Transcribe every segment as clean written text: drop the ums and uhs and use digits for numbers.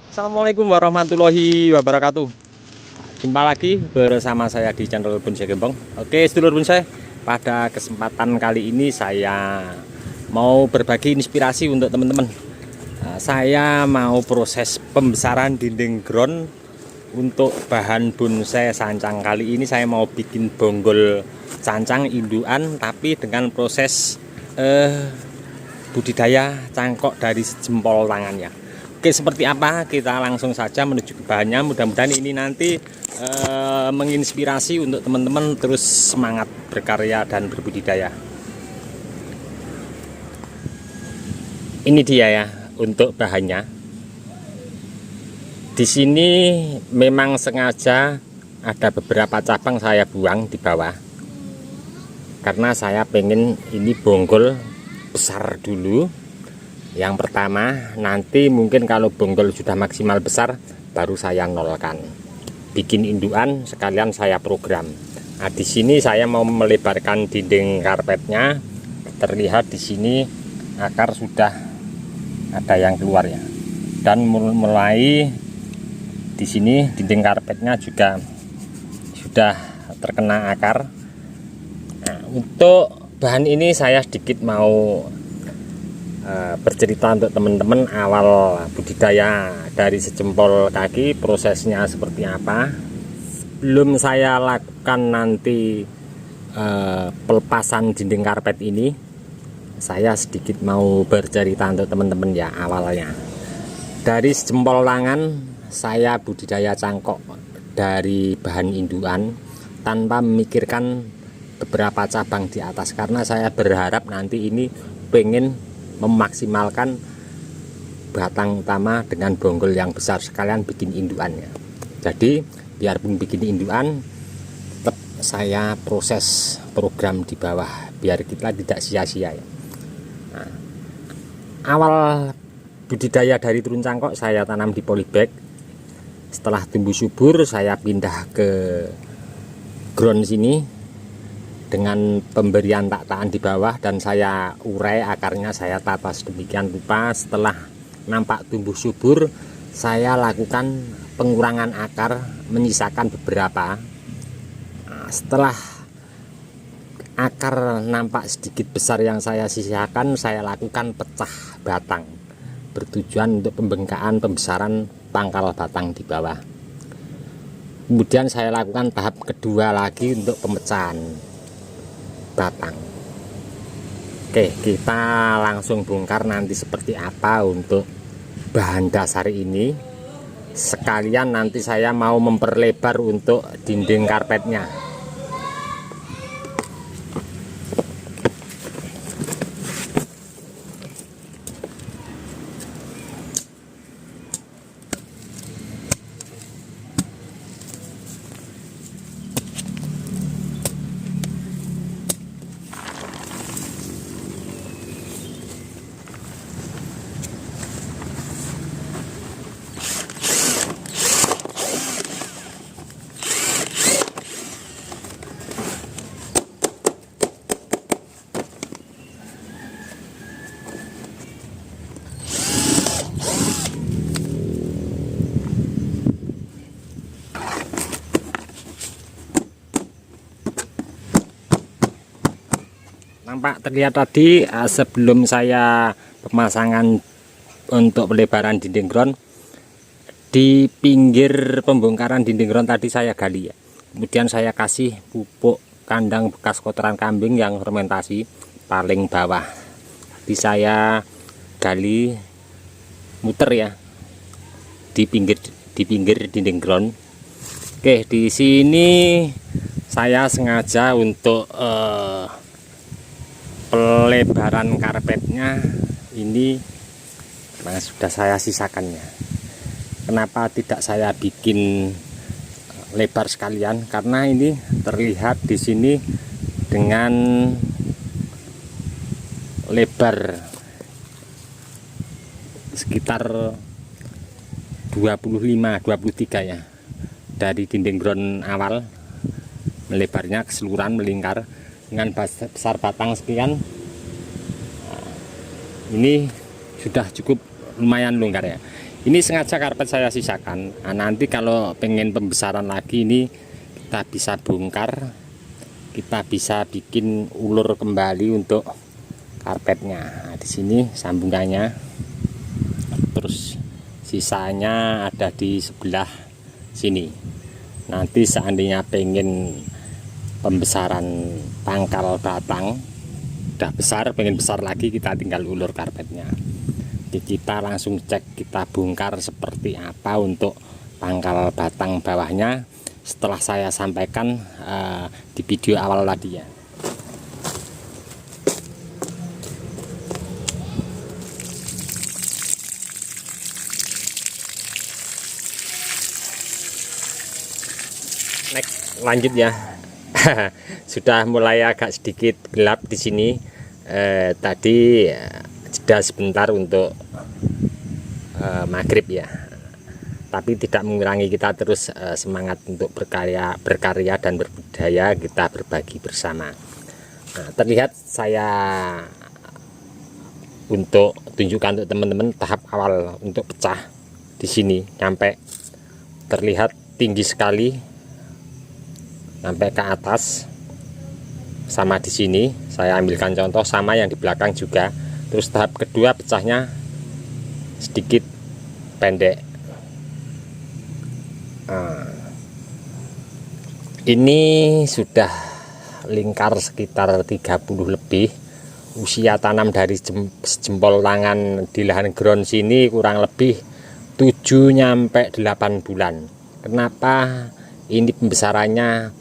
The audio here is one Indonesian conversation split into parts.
Assalamualaikum warahmatullahi wabarakatuh. Jumpa lagi bersama saya di channel Bonsai Gembong. Oke, sedulur bonsai, pada kesempatan kali ini saya mau berbagi inspirasi untuk teman-teman. Saya mau proses pembesaran dinding ground untuk bahan bonsai sancang. Kali ini saya mau bikin bonggol sancang indukan, tapi dengan proses budidaya cangkok dari sejempol tangannya. Oke, seperti apa? Kita langsung saja menuju ke bahannya. Mudah-mudahan ini nanti menginspirasi untuk teman-teman terus semangat berkarya dan berbudidaya. Ini dia ya untuk bahannya. Di sini memang sengaja ada beberapa cabang saya buang di bawah, karena saya pengen ini bonggol besar dulu. Yang pertama, nanti mungkin kalau bonggol sudah maksimal besar baru saya nolkan. Bikin indukan sekalian saya program. Nah, di sini saya mau melebarkan dinding karpetnya. Terlihat di sini akar sudah ada yang keluar ya. Dan mulai di sini dinding karpetnya juga sudah terkena akar. Nah, untuk bahan ini saya sedikit mau bercerita untuk teman-teman awal budidaya dari sejempol kaki, prosesnya seperti apa. Belum saya lakukan nanti pelepasan dinding karpet ini, saya sedikit mau bercerita untuk teman-teman ya awalnya. Dari sejempol tangan saya budidaya cangkok dari bahan indukan tanpa memikirkan beberapa cabang di atas, karena saya berharap nanti ini pengen memaksimalkan batang utama dengan bonggol yang besar sekalian bikin indukannya. Jadi biarpun bikin indukan, tetap saya proses program di bawah biar kita tidak sia-sia ya. Nah, awal budidaya dari turun cangkok saya tanam di polybag. Setelah tumbuh subur saya pindah ke ground sini dengan pemberian tak-takan di bawah, dan saya urai akarnya, saya tata sedemikian rupa. Setelah nampak tumbuh subur, saya lakukan pengurangan akar, menyisakan beberapa. Nah, setelah akar nampak sedikit besar yang saya sisakan, saya lakukan pecah batang, bertujuan untuk pembengkakan pembesaran pangkal batang di bawah. Kemudian saya lakukan tahap kedua lagi untuk pemecahan batang. Oke, kita langsung bongkar nanti seperti apa untuk bahan dasar ini. Sekalian nanti saya mau memperlebar untuk dinding karpetnya. Nampak terlihat tadi sebelum saya pemasangan untuk pelebaran dinding ground, di pinggir pembongkaran dinding ground tadi saya gali ya. Kemudian saya kasih pupuk kandang bekas kotoran kambing yang fermentasi paling bawah. Jadi saya gali muter ya di pinggir dinding ground. Oke, di sini saya sengaja untuk pelebaran karpetnya ini sudah saya sisakannya. Kenapa tidak saya bikin lebar sekalian? Karena ini terlihat di sini dengan lebar sekitar 25-23 ya, dari dinding ground awal melebarnya keseluruhan melingkar dengan besar batang sekian. Ini sudah cukup lumayan longgar ya. Ini sengaja karpet saya sisakan. Nah, nanti kalau pengen pembesaran lagi ini kita bisa bongkar, kita bisa bikin ulur kembali untuk karpetnya. Nah, di sini sambungannya, terus sisanya ada di sebelah sini. Nanti seandainya pengen pembesaran pangkal batang udah besar, pengen besar lagi, kita tinggal ulur karpetnya. Jadi kita langsung cek, kita bongkar seperti apa untuk pangkal batang bawahnya setelah saya sampaikan di video awal tadi ya. Next, lanjut ya. Sudah mulai agak sedikit gelap di sini. Tadi jeda sebentar untuk maghrib ya, tapi tidak mengurangi kita terus semangat untuk berkarya dan berbudaya, kita berbagi bersama. Nah, terlihat saya untuk tunjukkan untuk teman-teman tahap awal untuk pecah di sini, sampai terlihat tinggi sekali sampai ke atas. Sama di sini saya ambilkan contoh, sama yang di belakang juga. Terus tahap kedua pecahnya sedikit pendek. Nah, ini sudah lingkar sekitar 30 lebih. Usia tanam dari jempol tangan di lahan ground sini kurang lebih 7-8 bulan. Kenapa ini pembesarannya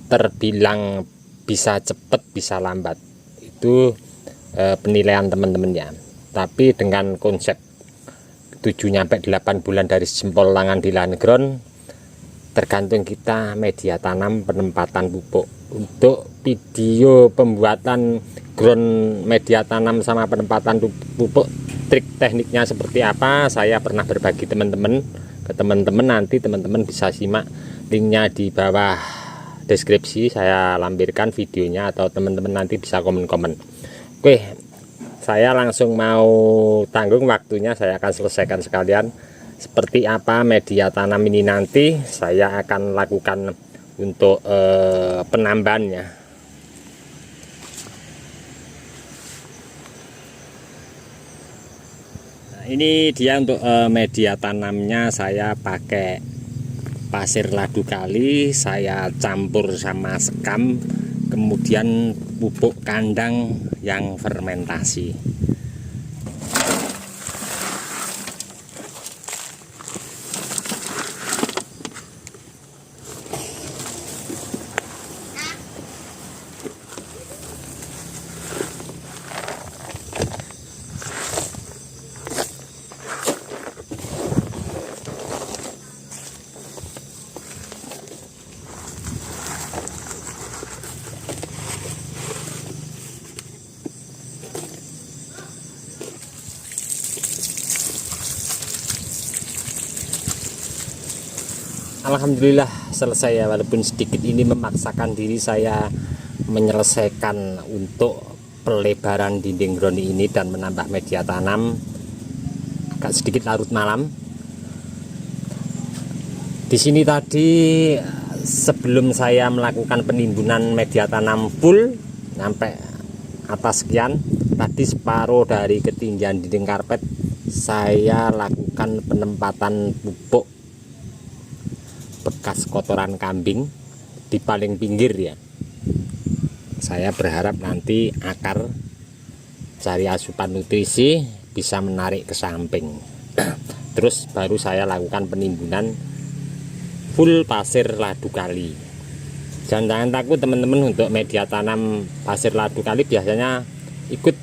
terbilang bisa cepat bisa lambat? Itu penilaian teman-teman ya. Tapi dengan konsep 7-8 bulan dari jempol tangan di lahan ground, tergantung kita media tanam, penempatan pupuk. Untuk video pembuatan ground media tanam sama penempatan pupuk, trik tekniknya seperti apa, saya pernah berbagi teman-teman ke teman-teman. Nanti teman-teman bisa simak, linknya di bawah deskripsi saya lampirkan videonya, atau teman-teman nanti bisa komen-komen. Oke, saya langsung mau tanggung waktunya, saya akan selesaikan sekalian. Seperti apa media tanam ini nanti saya akan lakukan untuk penambahannya. Nah, ini dia untuk media tanamnya. Saya pakai pasir ladu kali, saya campur sama sekam, kemudian pupuk kandang yang fermentasi. Alhamdulillah selesai ya, walaupun sedikit. Ini memaksakan diri saya menyelesaikan untuk pelebaran dinding ground ini dan menambah media tanam. Agak sedikit larut malam. Di sini tadi sebelum saya melakukan penimbunan media tanam full sampai atas sekian, tadi separuh dari ketinggian dinding karpet saya lakukan penempatan pupuk bekas kotoran kambing di paling pinggir ya. Saya berharap nanti akar cari asupan nutrisi bisa menarik ke samping. Terus baru saya lakukan penimbunan full pasir ladu kali. Jangan takut teman-teman, untuk media tanam pasir ladu kali biasanya ikut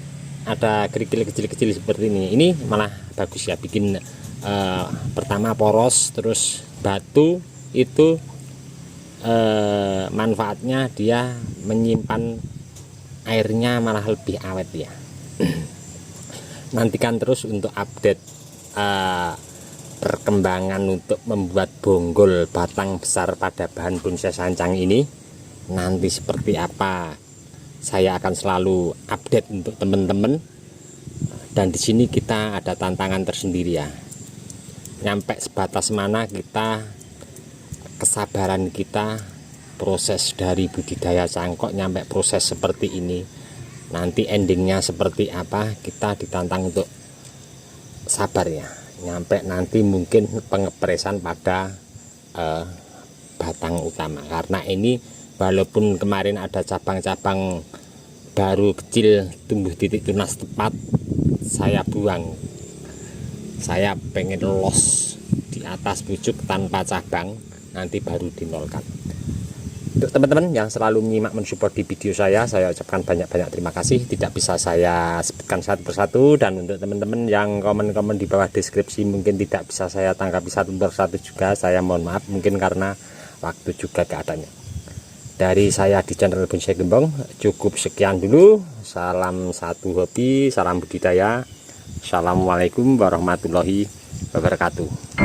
ada kerikil kecil-kecil seperti ini. Ini malah bagus ya, bikin pertama poros, terus batu itu manfaatnya dia menyimpan airnya malah lebih awet ya. Nantikan terus untuk update perkembangan untuk membuat bonggol batang besar pada bahan bonsai sancang ini nanti seperti apa. Saya akan selalu update untuk teman-teman, dan di sini kita ada tantangan tersendiri ya. nyampe sebatas mana kita, kesabaran kita, proses dari budidaya cangkok nyampe proses seperti ini, nanti endingnya seperti apa, kita ditantang untuk sabar ya, nyampe nanti mungkin pengepresan pada batang utama. Karena ini walaupun kemarin ada cabang-cabang baru kecil tumbuh titik tunas tepat, saya buang. Saya pengen los di atas pucuk tanpa cabang, nanti baru dinolkan. Untuk teman-teman yang selalu menyimak mensupport di video saya ucapkan banyak-banyak terima kasih. Tidak bisa saya sebutkan satu persatu, dan untuk teman-teman yang komen-komen di bawah deskripsi mungkin tidak bisa saya tanggapi satu persatu juga, saya mohon maaf, mungkin karena waktu juga keadaannya. Dari saya di channel Bonsai Gembong cukup sekian dulu. Salam satu hobi, salam budidaya. Assalamualaikum warahmatullahi wabarakatuh.